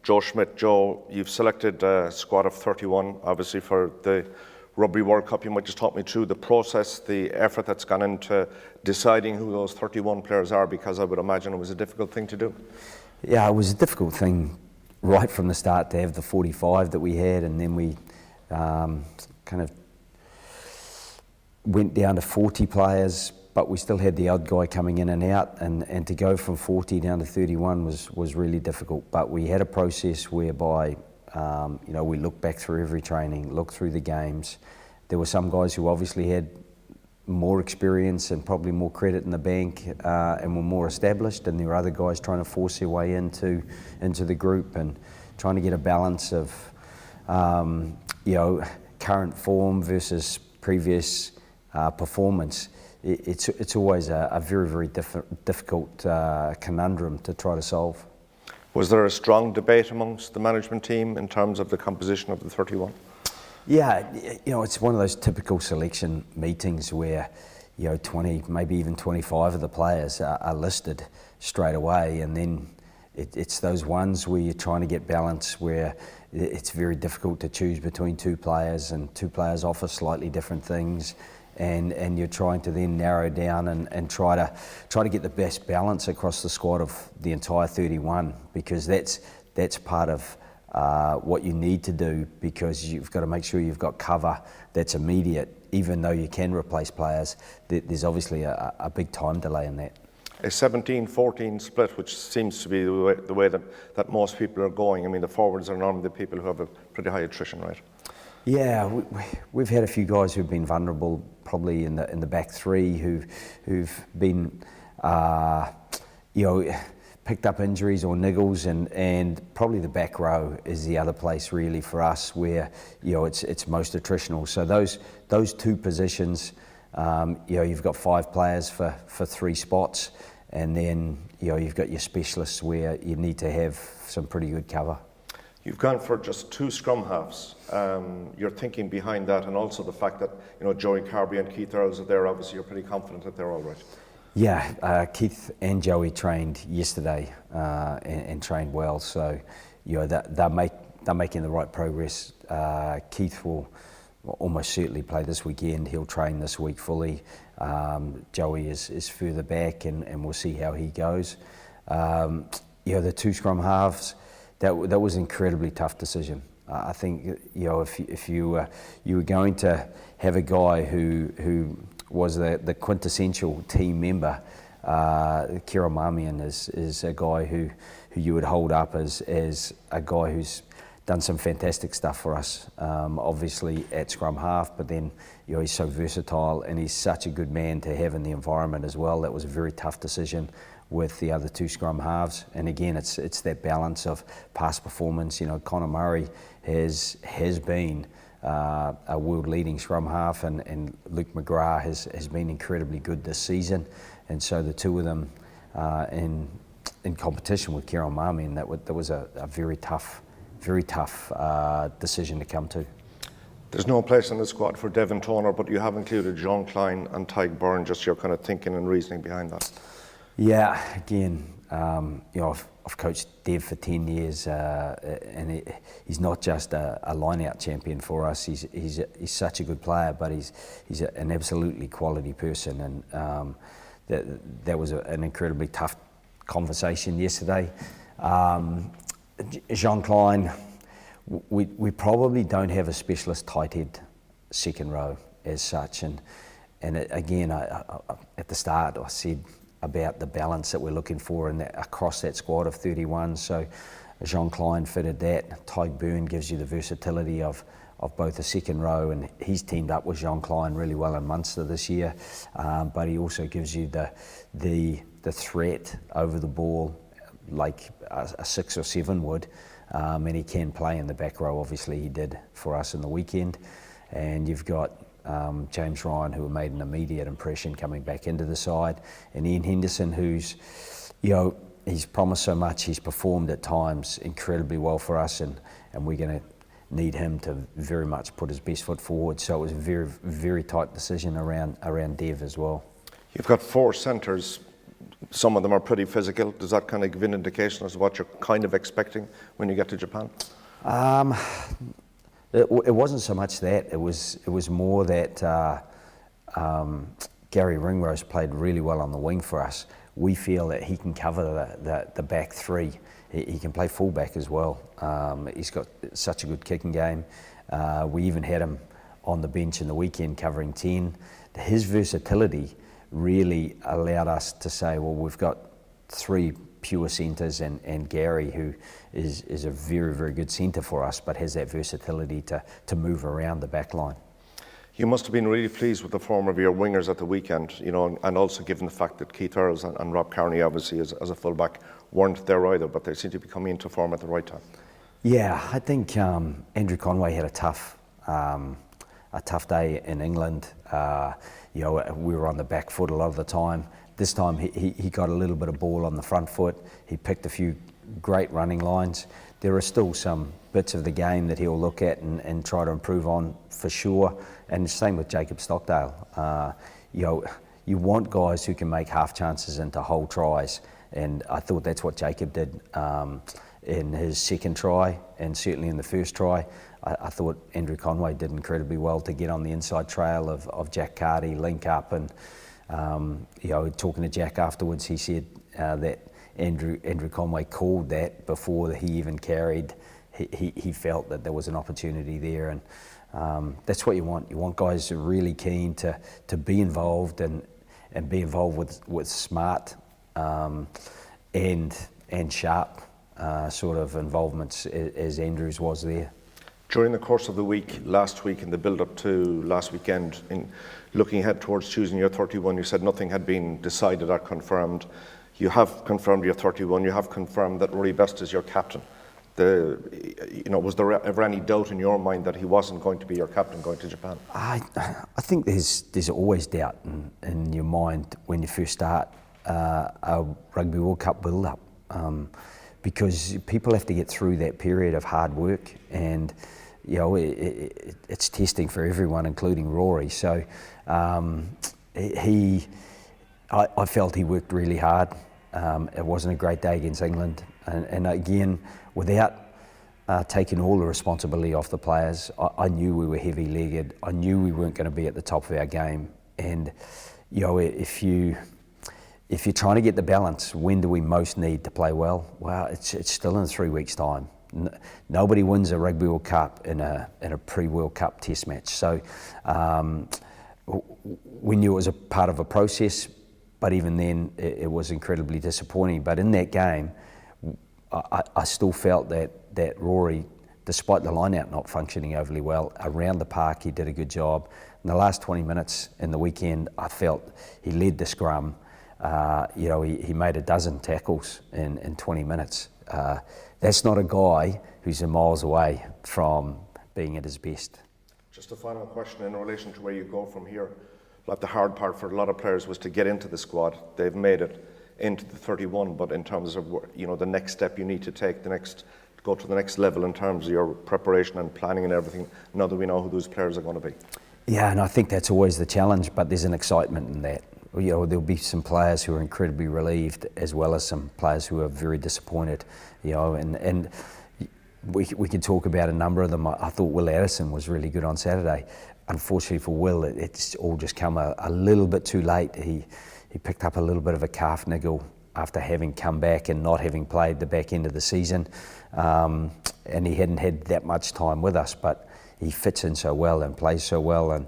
Joe Schmidt. Joe, you've selected a squad of 31, obviously, for the Rugby World Cup. You might just talk me through the process, the effort that's gone into deciding who those 31 players are, because I would imagine it was a difficult thing to do. Yeah, it was a difficult thing right from the start to have the 45 that we had, and then we kind of went down to 40 players, but we still had the odd guy coming in and out, and to go from 40 down to 31 was really difficult. But we had a process whereby we looked back through every training, looked through the games. There were some guys who obviously had more experience and probably more credit in the bank and were more established, and there were other guys trying to force their way into the group and trying to get a balance of current form versus previous performance. It's always a very, very difficult conundrum to try to solve. Was there a strong debate amongst the management team in terms of the composition of the 31? Yeah, it's one of those typical selection meetings where 20, maybe even 25 of the players are listed straight away, and then it's those ones where you're trying to get balance, where it's very difficult to choose between two players, and two players offer slightly different things, and you're trying to then narrow down and try to get the best balance across the squad of the entire 31, because that's part of what you need to do, because you've got to make sure you've got cover that's immediate. Even though you can replace players, there's obviously a big time delay in that. A 17-14 split, which seems to be the way that most people are going. I mean, the forwards are normally the people who have a pretty high attrition rate. Yeah, we've had a few guys who've been vulnerable, probably in the back three, who've been picked up injuries or niggles, and probably the back row is the other place really for us where it's most attritional. So those two positions, you've got 5 players for 3 spots, and then you've got your specialists where you need to have some pretty good cover. You've gone for just 2 scrum halves. Your thinking behind that, and also the fact that Joey Carby and Keith Earls are there, obviously you're pretty confident that they're all right. Yeah, Keith and Joey trained yesterday and trained well, so they're making the right progress. Keith will almost certainly play this weekend. He'll train this week fully. Joey is further back, and we'll see how he goes. The 2 scrum halves, that was an incredibly tough decision. I think if you were going to have a guy who was the quintessential team member, Kieran Marmion is a guy who you would hold up as a guy who's done some fantastic stuff for us, obviously at scrum half, but then he's so versatile and he's such a good man to have in the environment as well. That was a very tough decision with the other 2 scrum halves, and again it's that balance of past performance. Conor Murray has been a world leading scrum half, and Luke McGrath has been incredibly good this season, and so the two of them in competition with Kieran Marmion, that was a very tough decision to come to. There's no place in the squad for Devin Toner, but you have included JeanKlein and Tyke Byrne. Just your kind of thinking and reasoning behind that. Yeah, again, I've coached Dev for 10 years, and he's not just a line-out champion for us. He's such a good player, but he's an absolutely quality person, and that was an incredibly tough conversation yesterday. JeanKlein, we probably don't have a specialist tight head second row as such, and again, at the start I said about the balance that we're looking for across that squad of 31. So JeanKlein fitted that. Tyke Byrne gives you the versatility of both the second row, and he's teamed up with JeanKlein really well in Munster this year. But he also gives you the threat over the ball like a 6 or 7 would, and he can play in the back row. Obviously, he did for us in the weekend. And you've got James Ryan, who made an immediate impression coming back into the side, and Ian Henderson, who's, he's promised so much. He's performed at times incredibly well for us, and we're going to need him to very much put his best foot forward. So it was a very, very tight decision around Dev as well. You've got 4 centres. Some of them are pretty physical. Does that kind of give an indication as to what you're kind of expecting when you get to Japan? It wasn't so much that. It was more that Gary Ringrose played really well on the wing for us. We feel that he can cover the back three. He can play fullback as well. He's got such a good kicking game. We even had him on the bench in the weekend covering 10. His versatility really allowed us to say, well, we've got three pure centres and Gary, who is a very, very good centre for us, but has that versatility to move around the back line. You must have been really pleased with the form of your wingers at the weekend, you know, and also given the fact that Keith Earls and Rob Kearney, obviously, as a fullback, weren't there either, but they seem to be coming into form at the right time. Yeah, I think Andrew Conway had a tough day in England. You know, we were on the back foot a lot of the time. This time he got a little bit of ball on the front foot. He picked a few great running lines. There are still some bits of the game that he'll look at and try to improve on for sure. And the same with Jacob Stockdale. You know, you want guys who can make half chances into whole tries. And I thought that's what Jacob did in his second try, and certainly in the first try. I thought Andrew Conway did incredibly well to get on the inside trail of Jack Carty, link up, and you know, talking to Jack afterwards, he said that Andrew Conway called that before he even carried. He felt that there was an opportunity there, and that's what you want. You want guys who are really keen to be involved and be involved with smart and sharp sort of involvements as Andrews was there. During the course of the week, last week, in the build-up to last weekend, in looking ahead towards choosing your 31, you said nothing had been decided or confirmed. You have confirmed your 31. You have confirmed that Rory Best is your captain. You know, was there ever any doubt in your mind that he wasn't going to be your captain going to Japan? I think there's always doubt in your mind when you first start a Rugby World Cup build-up, because people have to get through that period of hard work, and you know, it's testing for everyone, including Rory. So I felt he worked really hard. It wasn't a great day against England, and again, without taking all the responsibility off the players, I knew we were heavy-legged. I knew we weren't going to be at the top of our game, and you know, if you're trying to get the balance, when do we most need to play well? Well, it's still in 3 weeks' time. Nobody wins a Rugby World Cup in a pre-World Cup test match. So we knew it was a part of a process, but even then it was incredibly disappointing. But in that game, I still felt that Rory, despite the line-out not functioning overly well, around the park he did a good job. In the last 20 minutes in the weekend, I felt he led the scrum. You know, he made a dozen tackles in 20 minutes. That's not a guy who's a miles away from being at his best. Just a final question in relation to where you go from here. Like, the hard part for a lot of players was to get into the squad. They've made it into the 31, but in terms of, you know, the next step you need to take, go to the next level in terms of your preparation and planning and everything, now that we know who those players are going to be. Yeah, and I think that's always the challenge, but there's an excitement in that. You know, there'll be some players who are incredibly relieved, as well as some players who are very disappointed. You know, and we could talk about a number of them. I thought Will Addison was really good on Saturday. Unfortunately for Will, it's all just come a little bit too late. He picked up a little bit of a calf niggle after having come back and not having played the back end of the season, and he hadn't had that much time with us. But he fits in so well and plays so well, and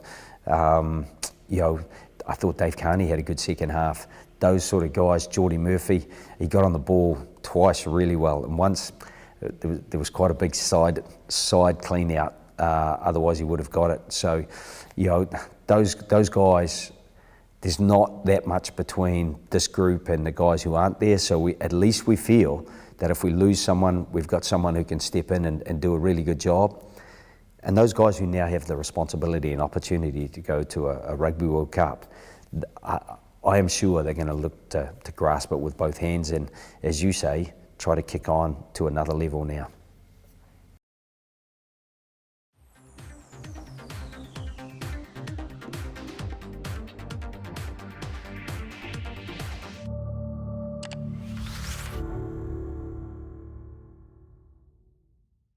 you know, I thought Dave Carney had a good second half. Those sort of guys, Geordie Murphy, he got on the ball twice really well, and once there was quite a big side clean out. Otherwise he would have got it. So, you know, those guys, there's not that much between this group and the guys who aren't there. So at least we feel that if we lose someone, we've got someone who can step in and do a really good job. And those guys who now have the responsibility and opportunity to go to a Rugby World Cup, I am sure they're going to look to grasp it with both hands and, as you say, try to kick on to another level now.